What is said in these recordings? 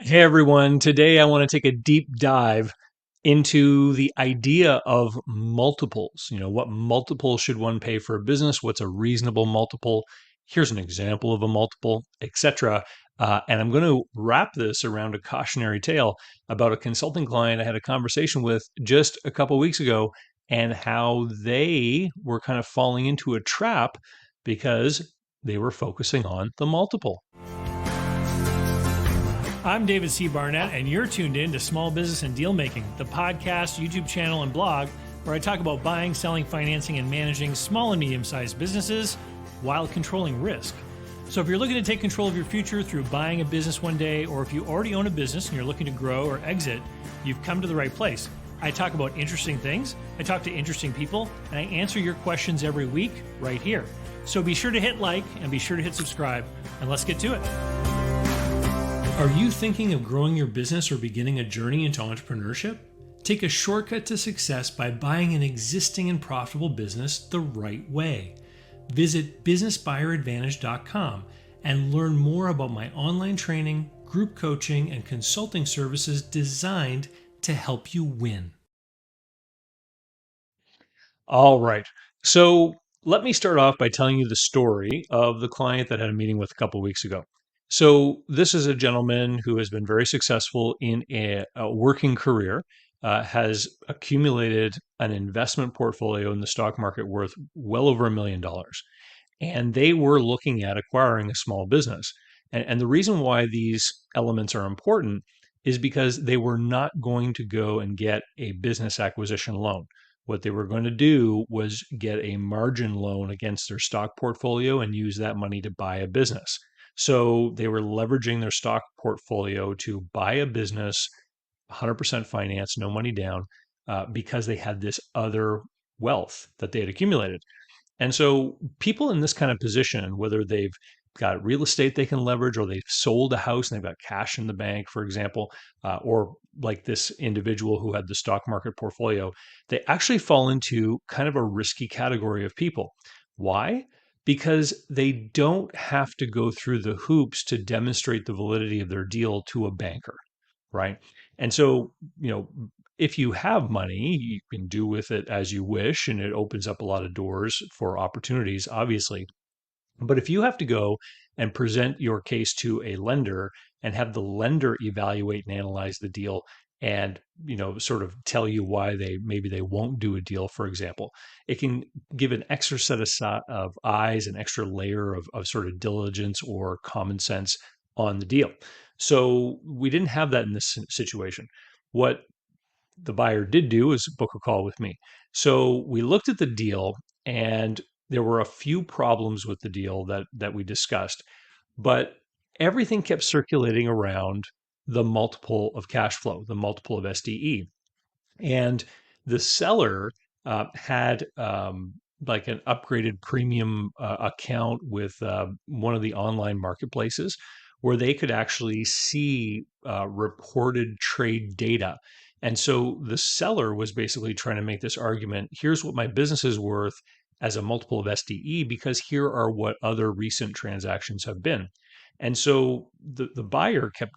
Hey everyone, today I want to take a deep dive into the idea of multiples. What multiple should one pay for a business? What's a reasonable multiple? Here's an example of a multiple, etc. And I'm going to wrap this around a cautionary tale about a consulting client I had a conversation with just a couple weeks ago and how they were kind of falling into a trap because they were focusing on the multiple. I'm David C. Barnett, and you're tuned in to Small Business and Deal Making, the podcast, YouTube channel, and blog where I talk about buying, selling, financing, and managing small and medium-sized businesses while controlling risk. So if you're looking to take control of your future through buying a business one day, or if you already own a business and you're looking to grow or exit, you've come to the right place. I talk about interesting things, I talk to interesting people, and I answer your questions every week right here. So be sure to hit like and be sure to hit subscribe, and let's get to it. Are you thinking of growing your business or beginning a journey into entrepreneurship? Take a shortcut to success by buying an existing and profitable business the right way. Visit businessbuyeradvantage.com and learn more about my online training, group coaching, and consulting services designed to help you win. All right. So let me start off by telling you the story of the client that I had a meeting with a couple weeks ago. So this is a gentleman who has been very successful in a working career, has accumulated an investment portfolio in the stock market worth well over $1 million. And they were looking at acquiring a small business. And the reason why these elements are important is because they were not going to go and get a business acquisition loan. What they were going to do was get a margin loan against their stock portfolio and use that money to buy a business. So they were leveraging their stock portfolio to buy a business, 100% finance, no money down, because they had this other wealth that they had accumulated. And so people in this kind of position, whether they've got real estate they can leverage or they've sold a house and they've got cash in the bank, for example, or like this individual who had the stock market portfolio, they actually fall into kind of a risky category of people. Why? Because they don't have to go through the hoops to demonstrate the validity of their deal to a banker, right? And so, if you have money, you can do with it as you wish, and it opens up a lot of doors for opportunities, obviously. But if you have to go and present your case to a lender and have the lender evaluate and analyze the deal and sort of tell you why they won't do a deal, for example, it can give an extra set of eyes, an extra layer of sort of diligence or common sense on the deal. So we didn't have that in this situation. What the buyer did do is book a call with me. So we looked at the deal, and there were a few problems with the deal that we discussed, but everything kept circulating around the multiple of cash flow, the multiple of SDE. And the seller had like an upgraded premium account with one of the online marketplaces where they could actually see reported trade data. And so the seller was basically trying to make this argument: here's what my business is worth as a multiple of SDE, because here are what other recent transactions have been. And so the buyer kept,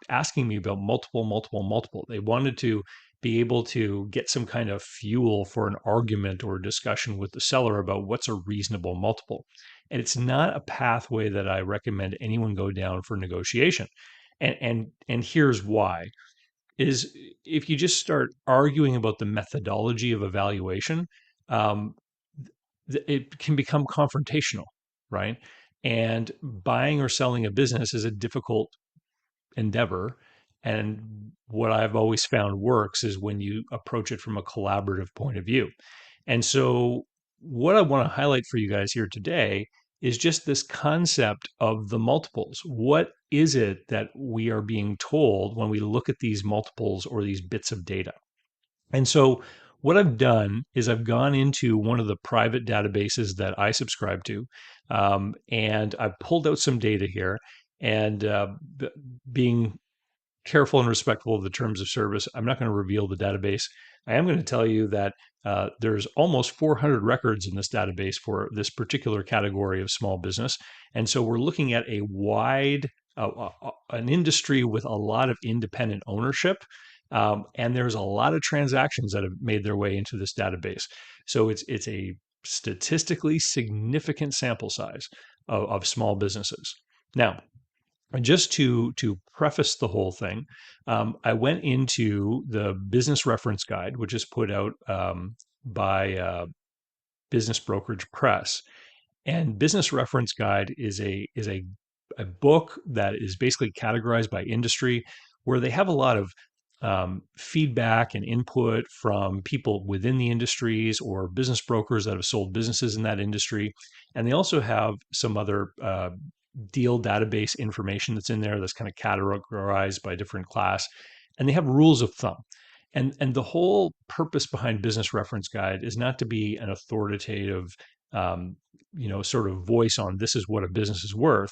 asking me about multiple, multiple, multiple. They wanted to be able to get some kind of fuel for an argument or a discussion with the seller about what's a reasonable multiple. And it's not a pathway that I recommend anyone go down for negotiation. And here's why: is if you just start arguing about the methodology of evaluation, um, it can become confrontational, right? And buying or selling a business is a difficult endeavor. And what I've always found works is when you approach it from a collaborative point of view. And so, what I want to highlight for you guys here today is just this concept of the multiples. What is it that we are being told when we look at these multiples or these bits of data? And so, what I've done is I've gone into one of the private databases that I subscribe to, and I've pulled out some data here. And being careful and respectful of the terms of service, I'm not going to reveal the database. I am going to tell you that there's almost 400 records in this database for this particular category of small business. And so we're looking at a wide an industry with a lot of independent ownership. And there's a lot of transactions that have made their way into this database. So it's a statistically significant sample size of small businesses. Now, just to preface the whole thing, I went into the Business Reference Guide, which is put out by Business Brokerage Press, and Business Reference Guide is a book that is basically categorized by industry, where they have a lot of feedback and input from people within the industries or business brokers that have sold businesses in that industry. And they also have some other deal database information that's in there that's kind of categorized by different class. And they have rules of thumb. And the whole purpose behind Business Reference Guide is not to be an authoritative, um, sort of voice on this is what a business is worth.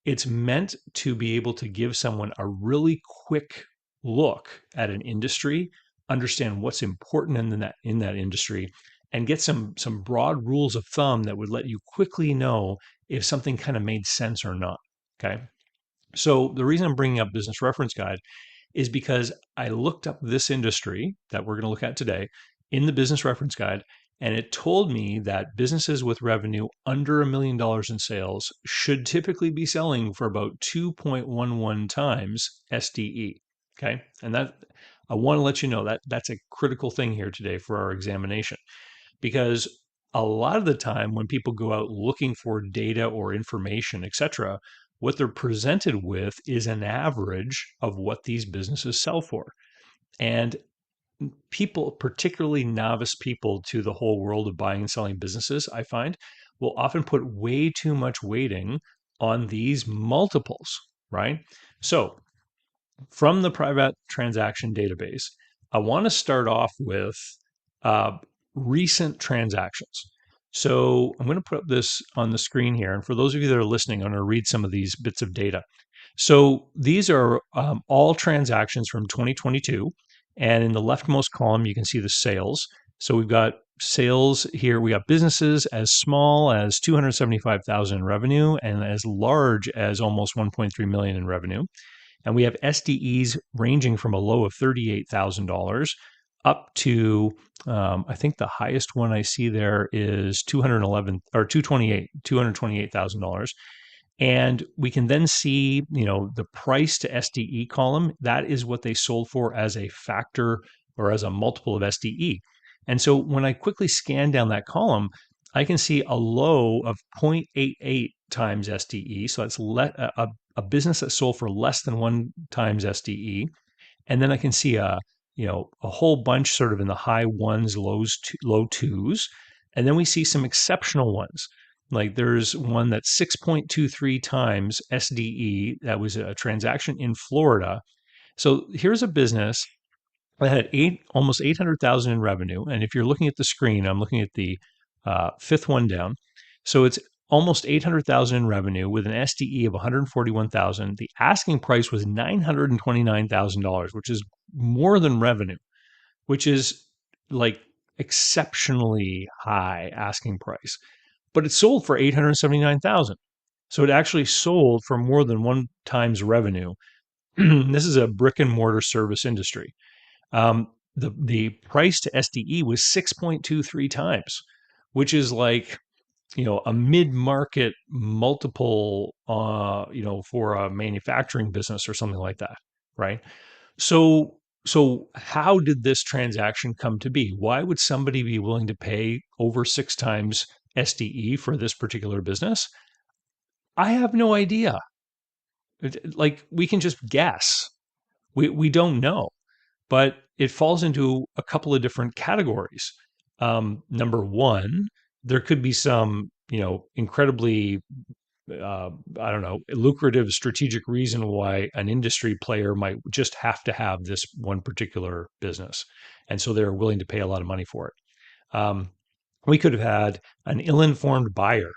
It's meant to be able to give someone a really quick look at an industry, understand what's important in that industry, and get some broad rules of thumb that would let you quickly know if something kind of made sense or not. Okay. So the reason I'm bringing up Business Reference Guide is because I looked up this industry that we're going to look at today in the Business Reference Guide, and it told me that businesses with revenue under $1 million in sales should typically be selling for about 2.11 times SDE. Okay. And that I want to let you know that that's a critical thing here today for our examination, because a lot of the time when people go out looking for data or information, etc., what they're presented with is an average of what these businesses sell for. And people, particularly novice people to the whole world of buying and selling businesses, I find, will often put way too much weighting on these multiples, right? So, from the private transaction database, I want to start off with uh, recent transactions. So I'm going to put up this on the screen here. And for those of you that are listening, I'm going to read some of these bits of data. So these are all transactions from 2022. And in the leftmost column, you can see the sales. So we've got sales here. We got businesses as small as 275,000 in revenue and as large as almost 1.3 million in revenue. And we have SDEs ranging from a low of $38,000 up to, I think the highest one I see there is 211 or 228,000 dollars. And we can then see, the price to SDE column. That is what they sold for as a factor or as a multiple of SDE. And so when I quickly scan down that column, I can see a low of 0.88 times SDE. So that's a business that sold for less than 1 times SDE. And then I can see a whole bunch sort of in the high ones, low twos. And then we see some exceptional ones. Like there's one that's 6.23 times SDE. That was a transaction in Florida. So here's a business that had almost 800,000 in revenue. And if you're looking at the screen, I'm looking at the fifth one down. So it's almost 800,000 in revenue with an SDE of 141,000. The asking price was $929,000, which is more than revenue, which is like exceptionally high asking price. But it sold for 879,000. So it actually sold for more than 1 times revenue. This is a brick and mortar service industry. The price to SDE was 6.23 times, which is like, a mid-market multiple, for a manufacturing business or something like that, right? So how did this transaction come to be? Why would somebody be willing to pay over 6 times SDE for this particular business? I have no idea. Like we can just guess. We don't know, but it falls into a couple of different categories. Number one, there could be some, incredibly, I don't know, lucrative strategic reason why an industry player might just have to have this one particular business. And so they're willing to pay a lot of money for it. We could have had an ill-informed buyer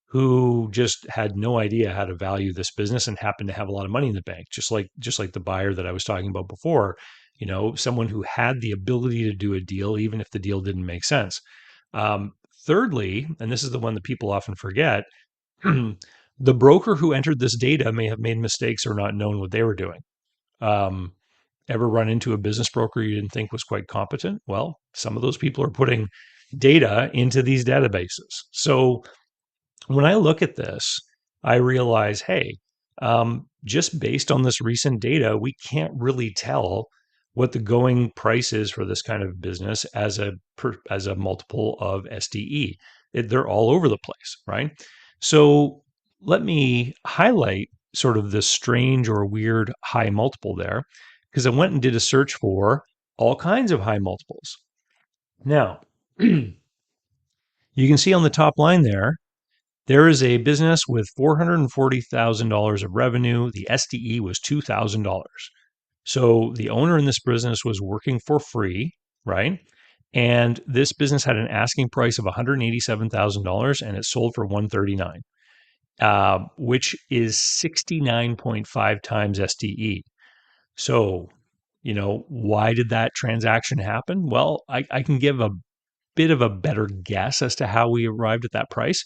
who just had no idea how to value this business and happened to have a lot of money in the bank, just like the buyer that I was talking about before. Someone who had the ability to do a deal even if the deal didn't make sense. Thirdly, and this is the one that people often forget, The broker who entered this data may have made mistakes or not known what they were doing. Um, Ever run into a business broker you didn't think was quite competent? Well, some of those people are putting data into these databases. So when I look at this, I realize, hey, just based on this recent data, we can't really tell what the going price is for this kind of business as a multiple of SDE. They're all over the place, right? So let me highlight sort of this strange or weird high multiple there, because I went and did a search for all kinds of high multiples. Now, you can see on the top line there is a business with $440,000 of revenue. The SDE was $2,000. So the owner in this business was working for free, right? And this business had an asking price of $187,000 and it sold for $139,000, which is 69.5 times SDE. So, why did that transaction happen? Well, I can give a bit of a better guess as to how we arrived at that price.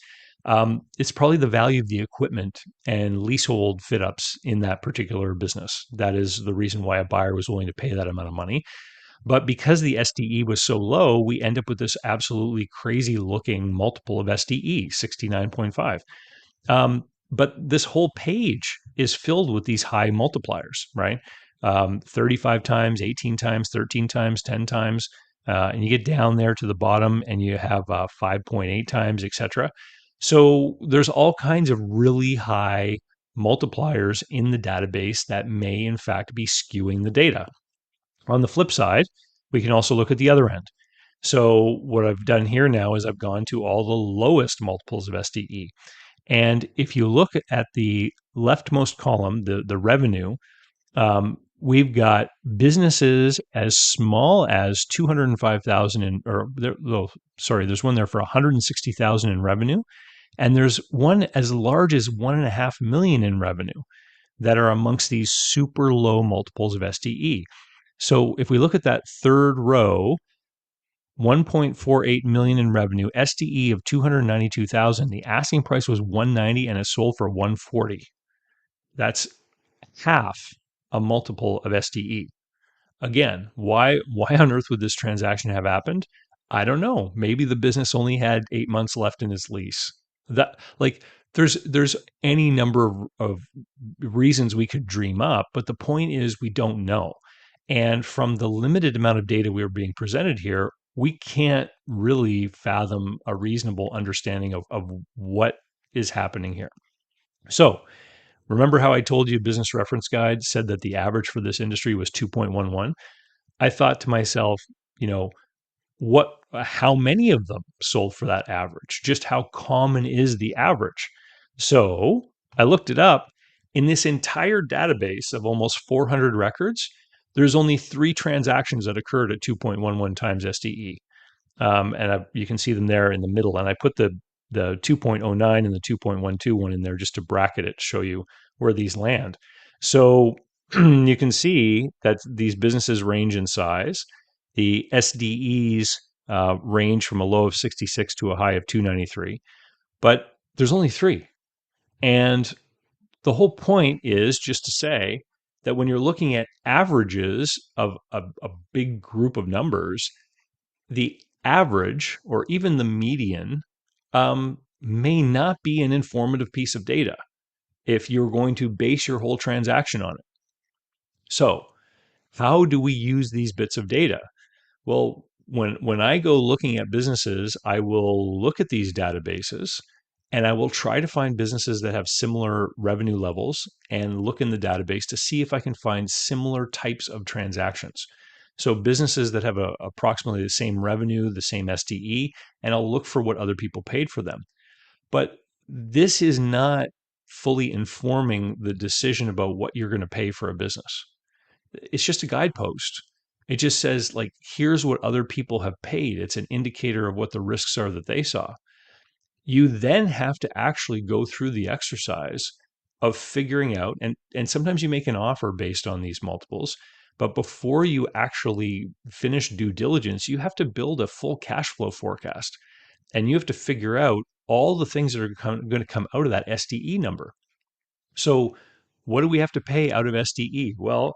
It's probably the value of the equipment and leasehold fit ups in that particular business. That is the reason why a buyer was willing to pay that amount of money. But because the SDE was so low, we end up with this absolutely crazy looking multiple of SDE, 69.5. But this whole page is filled with these high multipliers, right? 35 times, 18 times, 13 times, 10 times. And you get down there to the bottom and you have 5.8 times, etc. So there's all kinds of really high multipliers in the database that may, in fact, be skewing the data. On the flip side, we can also look at the other end. So what I've done here now is I've gone to all the lowest multiples of SDE. And if you look at the leftmost column, the revenue, we've got businesses as small as 205,000 in, or sorry, there's one there for 160,000 in revenue, and there's one as large as 1.5 million in revenue that are amongst these super low multiples of SDE. So if we look at that third row, 1.48 million in revenue, SDE of 292,000. The asking price was 190 and it sold for 140. That's half a multiple of SDE. Again, why on earth would this transaction have happened? I don't know. Maybe the business only had 8 months left in its lease. That like there's any number of reasons we could dream up, but the point is we don't know. And from the limited amount of data we are being presented here, we can't really fathom a reasonable understanding of what is happening here. So remember how I told you Business Reference Guide said that the average for this industry was 2.11? I thought to myself, how many of them sold for that average? Just how common is the average? So I looked it up. In this entire database of almost 400 records, there's only 3 transactions that occurred at 2.11 times SDE. You can see them there in the middle. And I put the 2.09 and the 2.12 one in there just to bracket it to show you where these land. So you can see that these businesses range in size. The SDEs range from a low of 66 to a high of 293, but there's only 3. And the whole point is just to say that when you're looking at averages of a big group of numbers, the average or even the median may not be an informative piece of data if you're going to base your whole transaction on it. So, how do we use these bits of data? Well, when I go looking at businesses, I will look at these databases and I will try to find businesses that have similar revenue levels and look in the database to see if I can find similar types of transactions. So businesses that have approximately the same revenue, the same SDE, and I'll look for what other people paid for them. But this is not fully informing the decision about what you're going to pay for a business. It's just a guidepost. It just says, like, here's what other people have paid. It's an indicator of what the risks are that they saw. You then have to actually go through the exercise of figuring out, and sometimes you make an offer based on these multiples, but before you actually finish due diligence, you have to build a full cash flow forecast. And you have to figure out all the things that are going to come out of that SDE number. So what do we have to pay out of SDE? Well,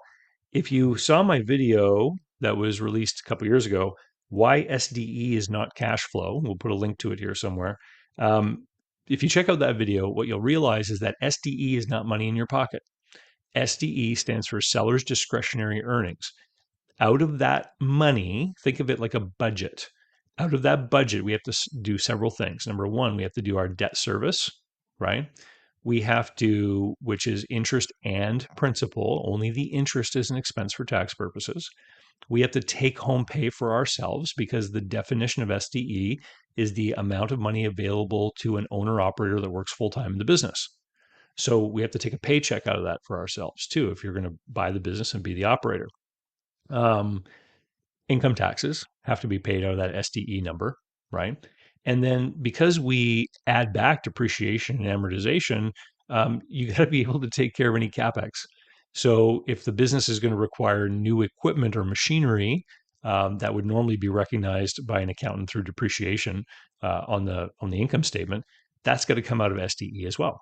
if you saw my video that was released a couple years ago, why SDE is not cash flow, we'll put a link to it here somewhere. If you check out that video, what you'll realize is that SDE is not money in your pocket. SDE stands for seller's discretionary earnings. Out of that money, think of it like a budget. Out of that budget, we have to do several things. Number one, we have to do our debt service, right? We have to, which is interest and principal. Only the interest is an expense for tax purposes. We have to take home pay for ourselves because the definition of SDE is the amount of money available to an owner operator that works full time in the business. So we have to take a paycheck out of that for ourselves too, if you're going to buy the business and be the operator. Um, Income taxes have to be paid out of that SDE number, right? And then because we add back depreciation and amortization, you got to be able to take care of any capex. So if the business is going to require new equipment or machinery, that would normally be recognized by an accountant through depreciation on the income statement, that's got to come out of SDE as well.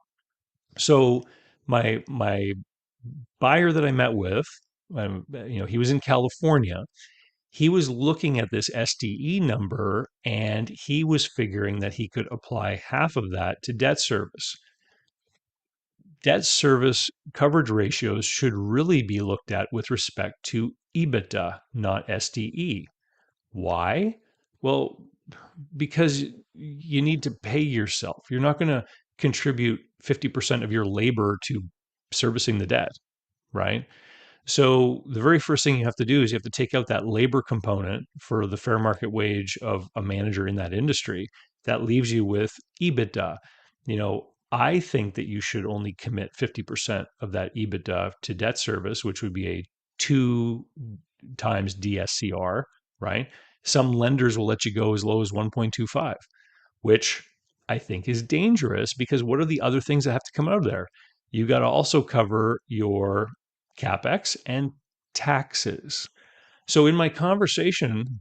So my buyer that I met with, he was in California. He was looking at this SDE number and he was figuring that he could apply half of that to debt service. Debt service coverage ratios should really be looked at with respect to EBITDA, not SDE. Why? Well, because you need to pay yourself. You're not going to contribute 50% of your labor to servicing the debt, right? So the very first thing you have to do is you have to take out that labor component for the fair market wage of a manager in that industry. That leaves you with EBITDA. I think that you should only commit 50% of that EBITDA to debt service, which would be a 2 times DSCR, right? Some lenders will let you go as low as 1.25, which I think is dangerous because what are the other things that have to come out of there? You got to also cover your capex and taxes. So in my conversation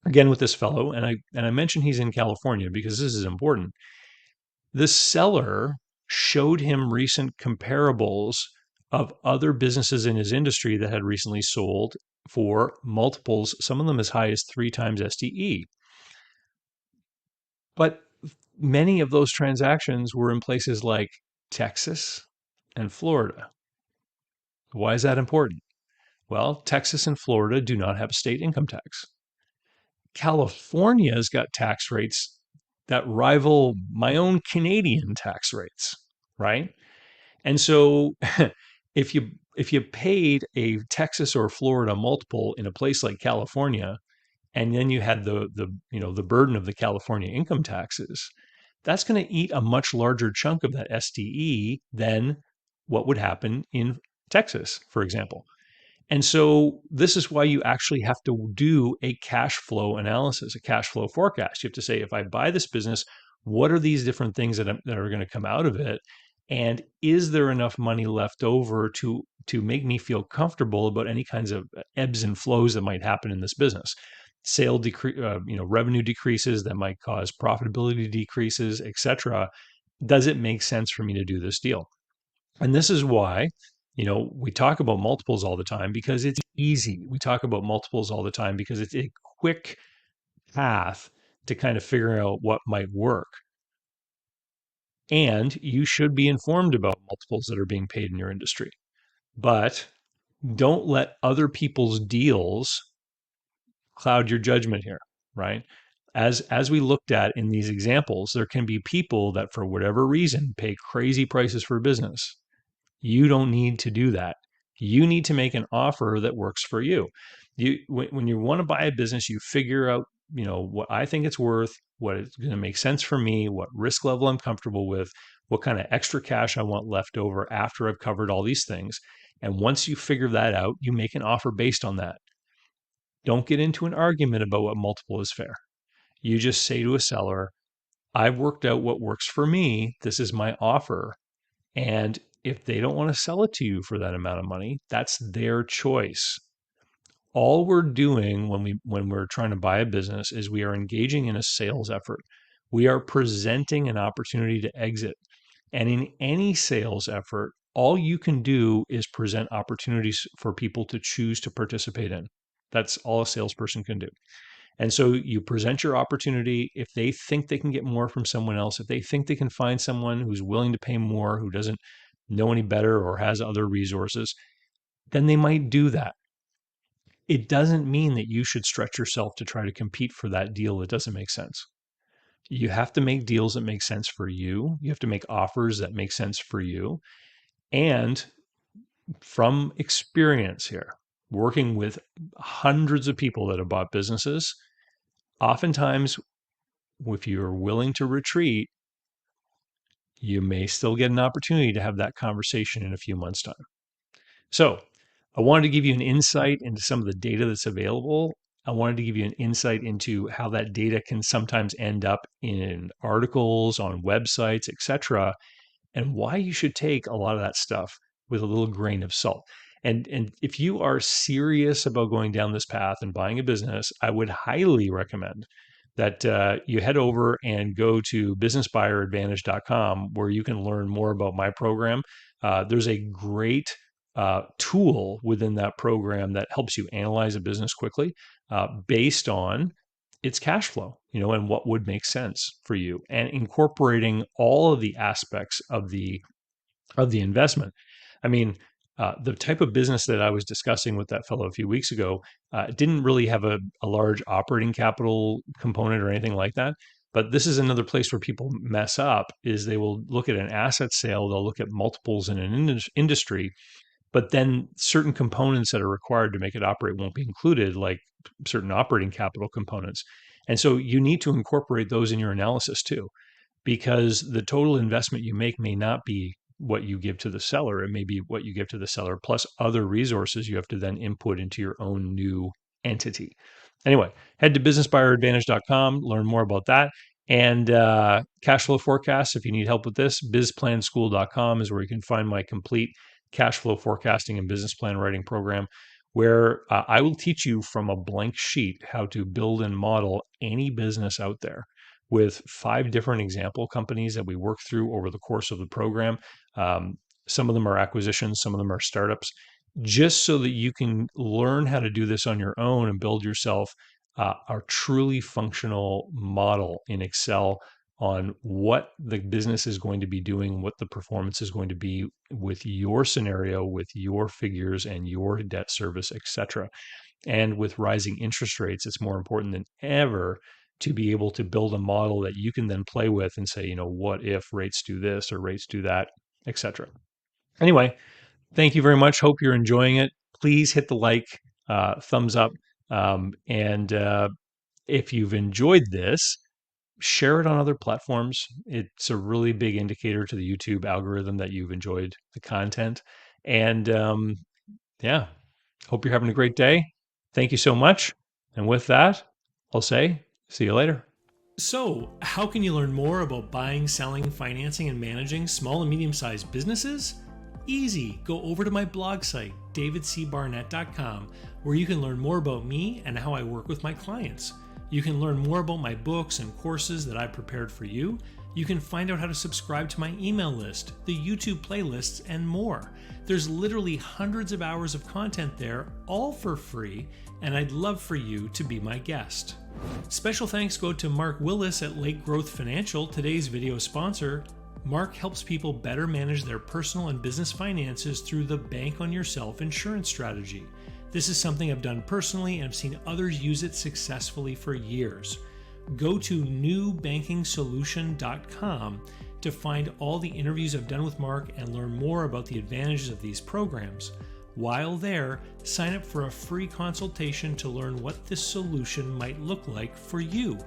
again with this fellow, and I mentioned he's in California because this is important. The seller showed him recent comparables of other businesses in his industry that had recently sold for multiples, some of them as high as 3 times SDE. But many of those transactions were in places like Texas and Florida. Why is that important? Well, Texas and Florida do not have a state income tax. California's got tax rates that rival my own Canadian tax rates, right? And so if you paid a Texas or Florida multiple in a place like California, and then you had the burden of the California income taxes, that's going to eat a much larger chunk of that SDE than what would happen in Texas, for example. And so this is why you actually have to do a cash flow analysis, a cash flow forecast. You have to say, if I buy this business, what are these different things that are going to come out of it? And is there enough money left over to make me feel comfortable about any kinds of ebbs and flows that might happen in this business? Revenue decreases that might cause profitability decreases, etc. Does it make sense for me to do this deal? And this is why, we talk about multiples all the time because it's easy. We talk about multiples all the time because it's a quick path to kind of figuring out what might work. And you should be informed about multiples that are being paid in your industry. But don't let other people's deals cloud your judgment here, right? As we looked at in these examples, there can be people that for whatever reason pay crazy prices for business. You don't need to do that. You need to make an offer that works for you. When you want to buy a business, you figure out, what I think it's worth, what is going to make sense for me, what risk level I'm comfortable with, what kind of extra cash I want left over after I've covered all these things. And once you figure that out, you make an offer based on that. Don't get into an argument about what multiple is fair. You just say to a seller, I've worked out what works for me. This is my offer. And if they don't want to sell it to you for that amount of money, that's their choice. All we're doing when we're trying to buy a business is we are engaging in a sales effort. We are presenting an opportunity to exit. And in any sales effort, all you can do is present opportunities for people to choose to participate in. That's all a salesperson can do. And so you present your opportunity. If they think they can get more from someone else, if they think they can find someone who's willing to pay more, who doesn't know any better or has other resources, then they might do that. It doesn't mean that you should stretch yourself to try to compete for that deal that doesn't make sense. You have to make deals that make sense for you. You have to make offers that make sense for you. And from experience here, working with hundreds of people that have bought businesses, oftentimes, if you're willing to retreat, you may still get an opportunity to have that conversation in a few months' time. So, I wanted to give you an insight into some of the data that's available. I wanted to give you an insight into how that data can sometimes end up in articles, on websites, etc., and why you should take a lot of that stuff with a little grain of salt. And if you are serious about going down this path and buying a business, I would highly recommend that you head over and go to businessbuyeradvantage.com, where you can learn more about my program. There's a great tool within that program that helps you analyze a business quickly based on its cash flow, and what would make sense for you, and incorporating all of the aspects of the investment. I mean, the type of business that I was discussing with that fellow a few weeks ago didn't really have a large operating capital component or anything like that. But this is another place where people mess up: is they will look at an asset sale, they'll look at multiples in an industry, but then certain components that are required to make it operate won't be included, like certain operating capital components. And so you need to incorporate those in your analysis too, because the total investment you make may not be what you give to the seller. It may be what you give to the seller plus other resources you have to then input into your own new entity. Anyway, head to businessbuyeradvantage.com, learn more about that. And cash flow forecasts, if you need help with this, bizplanschool.com is where you can find my complete cash flow forecasting and business plan writing program, where I will teach you from a blank sheet how to build and model any business out there with 5 different example companies that we work through over the course of the program. Some of them are acquisitions, some of them are startups, just so that you can learn how to do this on your own and build yourself a truly functional model in Excel on what the business is going to be doing, what the performance is going to be with your scenario, with your figures and your debt service, etc. And with rising interest rates, it's more important than ever to be able to build a model that you can then play with and say, what if rates do this or rates do that, etc. Anyway, thank you very much. Hope you're enjoying it. Please hit the like, thumbs up. And if you've enjoyed this, share it on other platforms. It's a really big indicator to the YouTube algorithm that you've enjoyed the content. And yeah, hope you're having a great day. Thank you so much. And with that, I'll say, see you later. So, how can you learn more about buying, selling, financing, and managing small and medium-sized businesses? Easy. Go over to my blog site, davidcbarnett.com, where you can learn more about me and how I work with my clients. You can learn more about my books and courses that I've prepared for you. You can find out how to subscribe to my email list, the YouTube playlists, and more. There's literally hundreds of hours of content there, all for free, and I'd love for you to be my guest. Special thanks go to Mark Willis at Lake Growth Financial, today's video sponsor. Mark helps people better manage their personal and business finances through the Bank on Yourself insurance strategy. This is something I've done personally, and I've seen others use it successfully for years. Go to newbankingsolution.com to find all the interviews I've done with Mark and learn more about the advantages of these programs. While there, sign up for a free consultation to learn what this solution might look like for you.